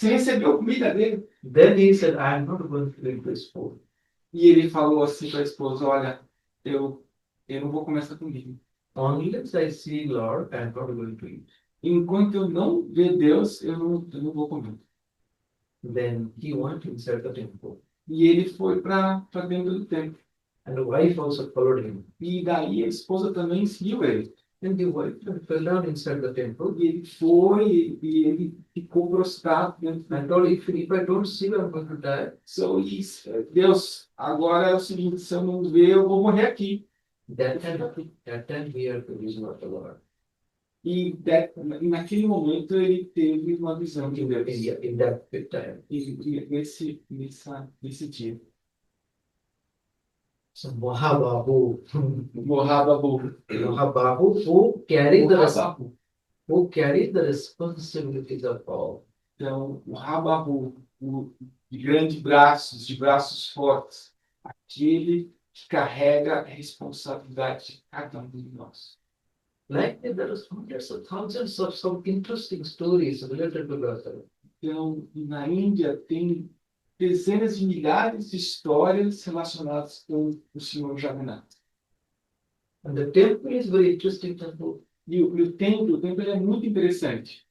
recebeu a comida dele. Then he said, I am not going to eat this food. E ele falou assim para a esposa, olha, eu não vou comer essa comida. Unless I see Lord, I am not going to eat. Enquanto eu não ver Deus, eu não vou comer. Then he went inside the temple. E ele foi para dentro do templo. And the wife also followed him. E daí a esposa também seguiu ele. And the wife fell down inside the temple. E ele foi e ele ficou prostrado dentro do And told, if I don't see you, I'm going to die. So, Deus, agora é o seguinte, se eu não ver, eu vou morrer aqui. That time he had the vision of the Lord. E naquele momento ele teve uma visão de Deus. In that time. Nesse dia. So Mahabahu, Mohababu. who carried the responsibilities of all. Então, o Rababu, de de braços fortes, aquele que carrega a responsabilidade de cada um de nós. Like there are hundreds of thousands of some interesting stories related to God. Então, na Índia tem dezenas de milhares de histórias relacionadas com o Senhor Jagannath. And the temple is very interesting temple. E o templo ele é muito interessante.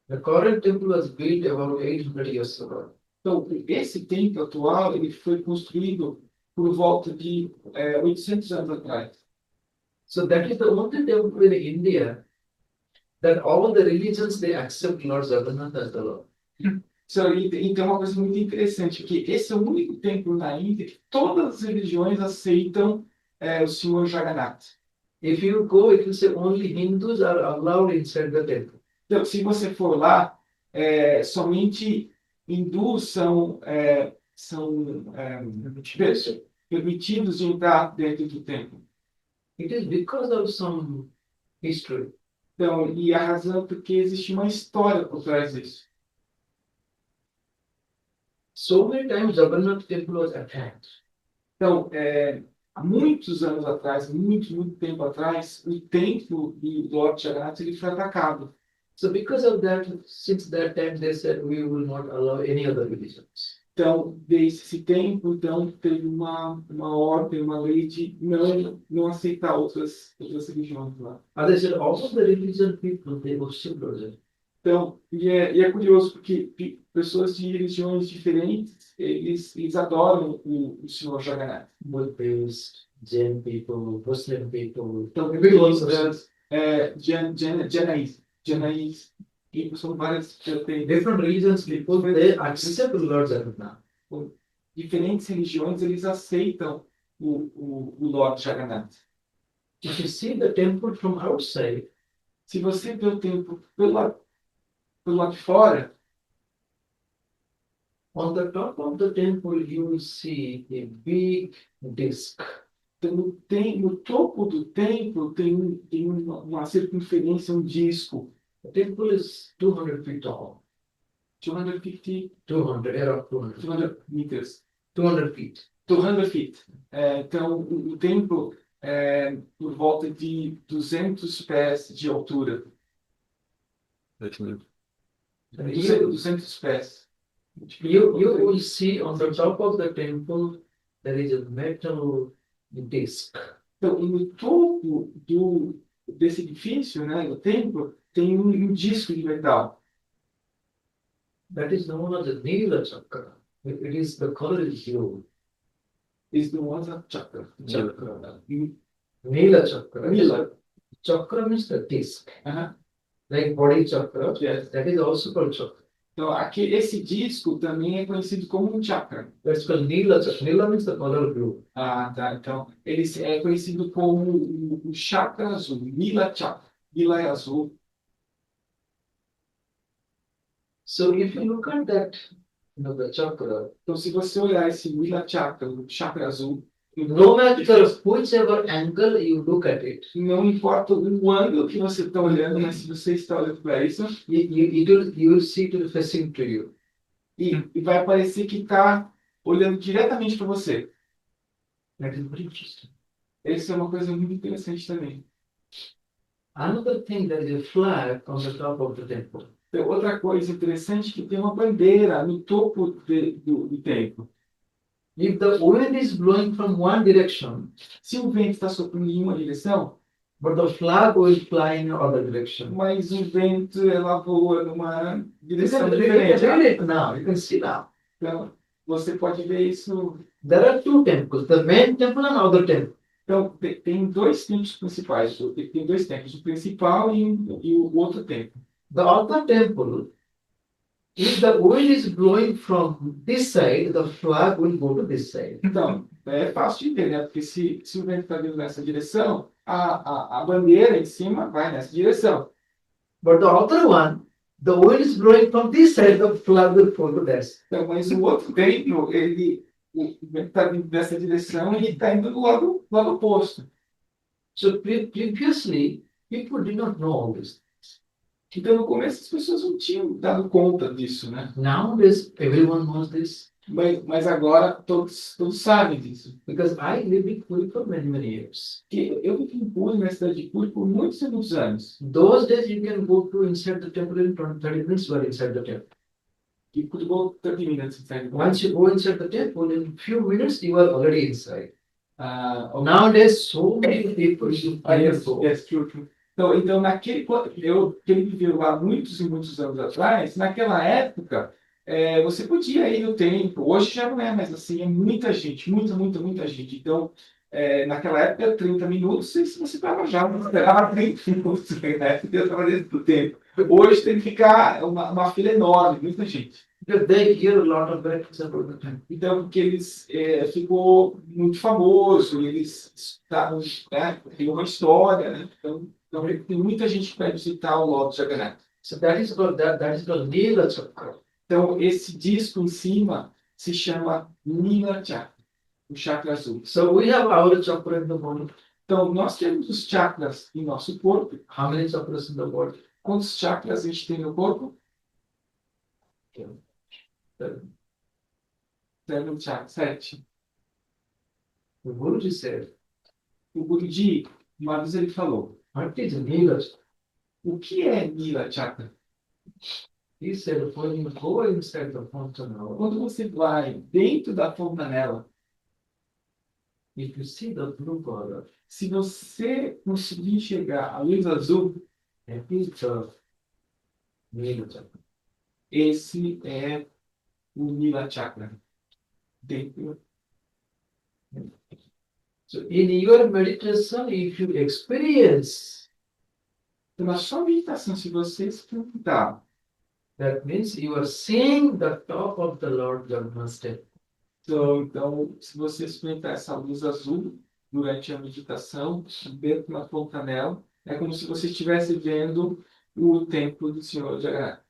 The current temple was built about 800 years ago. Então, esse templo atual ele foi construído por volta de 800 anos atrás. So that is the only temple in India that all the religions they accept Lord Jagannath as the Lord. Então, é uma coisa muito interessante, porque esse é o único templo na Índia que todas as religiões aceitam o Senhor Jagannath. If you go, it will say only Hindus are allowed inside the temple. Então, se você for lá, somente hindus são permitidos de entrar dentro do templo. It is because of some history. Então, e a razão é porque existe uma história por trás disso. So many times Jagannath temple was attacked. Então, há muitos anos atrás, muito tempo atrás, o templo do Lord Jagannath ele foi atacado. So because of that, since that time they said we will not allow any other religions. Então, desde esse tempo, então, teve uma ordem, uma lei de não aceitar outras religiões lá. And they said all of the religion people they worship Lord. Então, e é curioso porque pessoas de religiões diferentes, eles adoram o Senhor Jagannath. Buddhist, Jain people, Muslim people. Então, Everyone Janaísmo, e são várias vertentes. different religions people they accept Lord Jagannath. Diferentes religiões, eles aceitam o Lord Jagannath. If you see the temple from outside, Se você vê o templo pelo lado de fora, on the top of the temple you will see a big disc. então, no topo do templo tem uma circunferência, um disco, The temple is 200 feet tall. 250, 200, around 200. 200 meters, 200 feet. 200 feet. Então, o templo é por volta de 200 pés de altura. 2000. 200 pés. You will see on the top of the temple there is a metal disc. Então, no topo desse edifício, né, do templo, tem um disco de metal. That is known as the Nila Chakra. It is the color is blue. Is the water chakra. Chakra. Nila Chakra. Nila. Chakra means the disc. Aham. Like body chakra. Yes. That is also called chakra. Então, esse disco também é conhecido como um chakra. That's called Nila Chakra. Nila means the color blue. Ah, tá. Então, ele é conhecido como o chakra azul, Nila Chakra. Nila é azul. So if you look at that, the chakra, Então, se você olhar esse Nila Chakra, o chakra azul, no matter whichever angle you look at it, não importa o ângulo que você está olhando, mas se você está olhando para isso, you will see it facing to you. e vai parecer que está olhando diretamente para você. That is very interesting. Isso é uma coisa muito interessante também. Another thing, there is a flag on the top of the temple. Então, outra coisa interessante é que tem uma bandeira no topo do templo. If the wind is blowing from one direction, Se o vento está soprando em uma direção, but the flag will fly in another direction. mas o vento ela voa numa You direção can diferente. read it now. You can see now. Então, você pode ver isso. There are two temples, the main temple and other temple. Então, tem dois templos principais. Tem dois templos, o principal e o outro templo. The other temple, if the wind is blowing from this side, the flag will go to this side. Então, é fácil de entender, né? Porque se o vento está vindo nessa direção, a bandeira em cima vai nessa direção. But the other one, the wind is blowing from this side, the flag will go to that side. Então, mas o outro templo, o vento está vindo nessa direção e está indo do lado oposto. So previously, people did not know all this. Então, no começo, as pessoas não tinham dado conta disso, né? Nowadays, everyone knows this Mas agora todos sabem disso. because I lived in Puri for many years. Porque eu vivi em Puri, na cidade de Puri, por muitos anos. Those days, you can go to inside the temple in 30 minutes. You are inside the temple. E Puri go 30 minutes inside. Once you go inside the temple, in few minutes you are already inside. Okay. Nowadays, so many people you Yes, go. yes, true. Então que ele viveu lá muitos e muitos anos atrás, naquela época, você podia ir no templo. Hoje já não é mais assim, é muita gente, muita gente. Então, naquela época, 30 minutos, se você estava já, não esperava 30 minutos, né? Porque eu estava dentro do templo. Hoje tem que ficar uma fila enorme, muita gente. Because they hear a lot of benefits about the temple. Então, porque eles ficou muito famoso, eles estavam, né, tem uma história, né? Então, tem muita gente que vai visitar o Lord Jagannath. So that is called Nila Chakra. Então, esse disco em cima se chama Nila Chakra, o chakra azul. So we have our chakra in the body. Então, nós temos os chakras em nosso corpo. How many chakras in the body? Quantos chakras a gente tem no corpo? 7 chakras, 7. The Guruji said, O Guruji, uma vez ele falou, what is Nila? o que é Nila Chakra? He said, when you go inside the fountain house, Quando você vai dentro da fontanela, if you see the blue color, se você conseguir enxergar a luz azul, that is the Nila chakra. esse é o Nila Chakra. Dentro. So in your meditation, if you experience, Então, na sua meditação, se você experimentar, that means you are seeing the top of the Lord Jagannath. então, se você experimentar essa luz azul durante a meditação, dentro da fontanela, é como se você estivesse vendo o templo do Senhor Jagannath.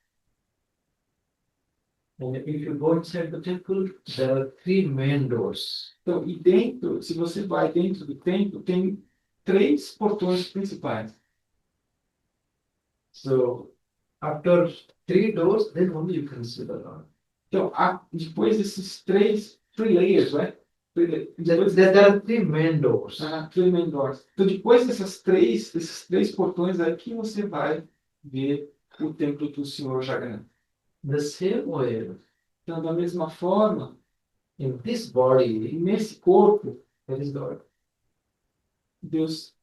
And if you go inside the temple, there are three main doors. Então, e dentro, se você vai dentro do templo, tem 3 portões principais. So after three doors, then only you can see the Lord. Então, depois desses 3 layers, né? Depois, There are three main doors. three main doors. Então, depois desses três portões, é que você vai ver o templo do Senhor Jagannath. The same way, Então, da mesma forma, in this body, nesse corpo, there is God. Deus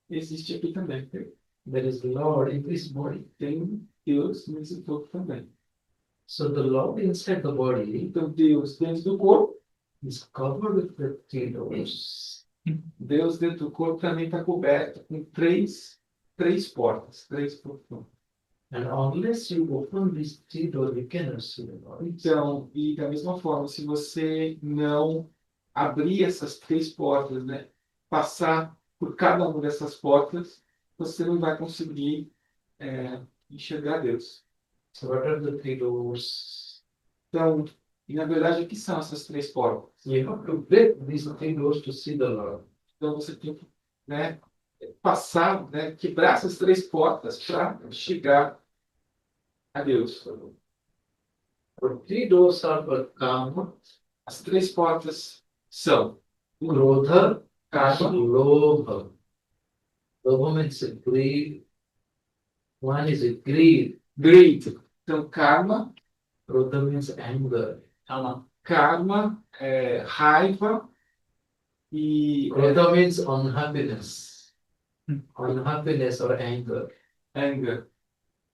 existe aqui também. There is Lord in this body. Tem Deus nesse corpo também. So the Lord inside the body Então, Deus dentro do corpo, is covered with the three doors. Deus dentro do corpo também está coberto com três portas, 3 portões. And unless you open these three doors, you cannot see the Lord. Então, e da mesma forma, se você não abrir essas 3 portas, né, passar por cada uma dessas portas, você não vai conseguir enxergar Deus. So what are the three doors? Então, e na verdade, o que são essas 3 portas? You have to break these three doors to see the Lord. Então, você tem que, né, passar, né, quebrar essas 3 portas para chegar a Deus. The three doors are for Kama, As 3 portas são Krodha, Karma, Lobha. Lobha means greed. One is greed. Greed. Então, karma, Krodha means anger. karma, raiva e Krodha means unhappiness. Unhappiness or anger. anger.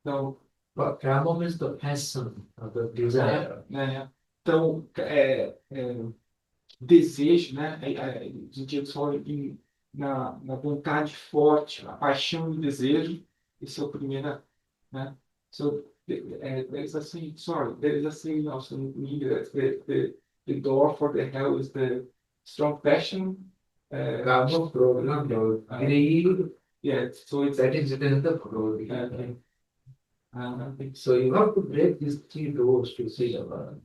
Então, But Kama means the passion or the desire. né? Então, desejo, né? A gente fala na vontade forte, a paixão e o desejo. Esse é o primeiro, né? So, there is a saying, sorry, there is a saying also in English that the door for the hell is the strong passion. Kama, Krodha, greed. Yeah, so it's That is written in the Krodha. okay. So you have to break these three doors to see the Lord.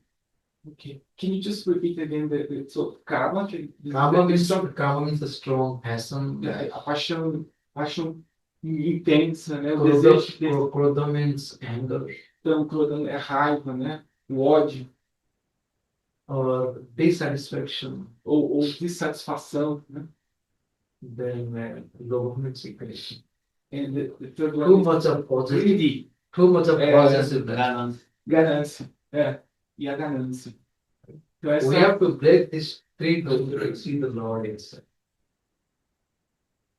Okay. Can you just repeat again so karma? Kama means the strong passion. A paixão intensa, né? O desejo. Krodha means anger Então, é raiva, né? O ódio or dissatisfaction. ou dissatisfação, né? Then lobha means aggression. And the third Too one is much of positive, greedy, too much of possessiveness. ganância. E a ganância. Então, essa, We have to break these three doors to see the Lord inside.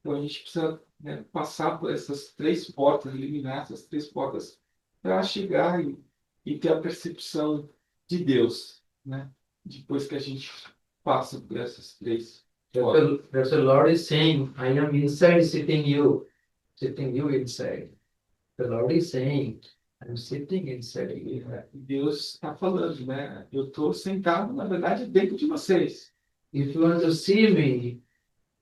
então a gente precisa, né, passar por essas 3 portas, eliminar essas 3 portas para chegar e ter a percepção de Deus, né? Depois que a gente passa por essas 3 portas. That's the Lord is saying, I am inside sitting you inside. The Lord is saying, I'm sitting inside you. E Deus está falando, né? Eu estou sentado, na verdade, dentro de vocês. If you want to see me,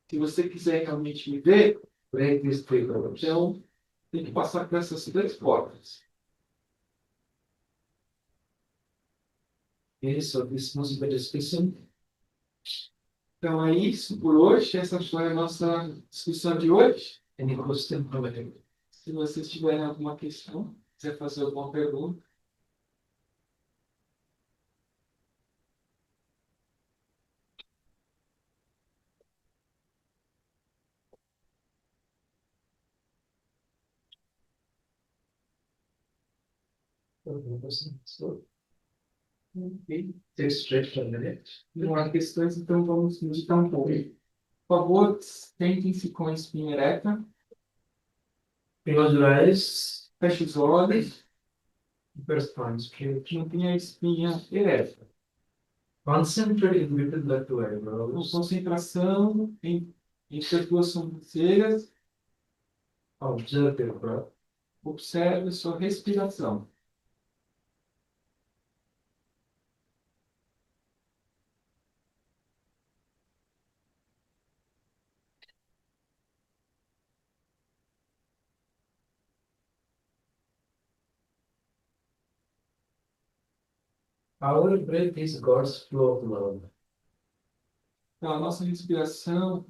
Se você quiser realmente me ver, break these three doors. então tem que passar por essas 3 portas. Okay, so this must be the discussion. Então é isso por hoje. Essa foi a nossa discussão de hoje. Any question from anyone? Se vocês tiverem alguma questão, quiser fazer alguma pergunta. So, okay, take straight for a minute. Não há questões, então vamos meditar um pouco. Por favor, sentem-se com a espinha ereta, Close your eyes. feche os olhos, Keep your spine straight. mantenha a espinha ereta. Concentrate between the two Com eyebrows. concentração entre as duas sobrancelhas, Observe your breath. observe sua respiração. Our breath is God's flow of love. Então, a nossa respiração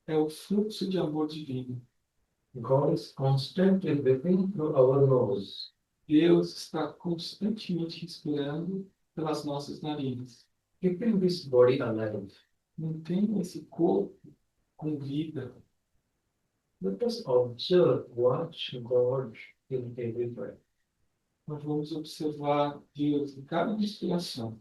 é o fluxo de amor divino. God is constantly breathing through our nose. Deus está constantemente respirando pelas nossas narinas. Keeping this body alive. Mantenha esse corpo com vida. Let us observe, watch God in every breath. Nós vamos observar Deus em cada respiração.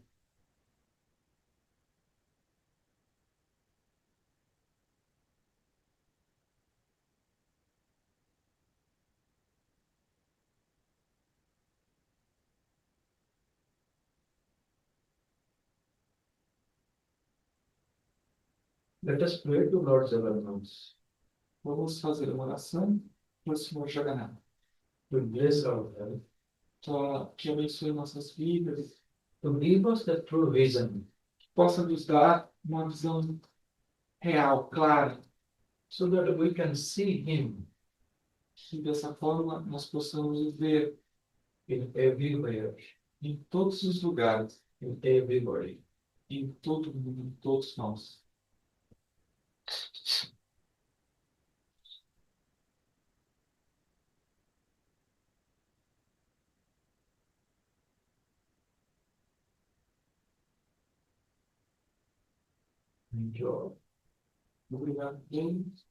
Let us pray to Lord Jagannath Vamos fazer uma oração para o Senhor Jagannath. to bless our health, Que abençoe nossas vidas, to give us the true vision, que possa nos dar uma visão real, clara, so that we can see Him que dessa forma nós possamos o ver in everywhere, em todos os lugares, in everybody. em todo mundo, em todos nós. Enjoy. Obrigado, Deus.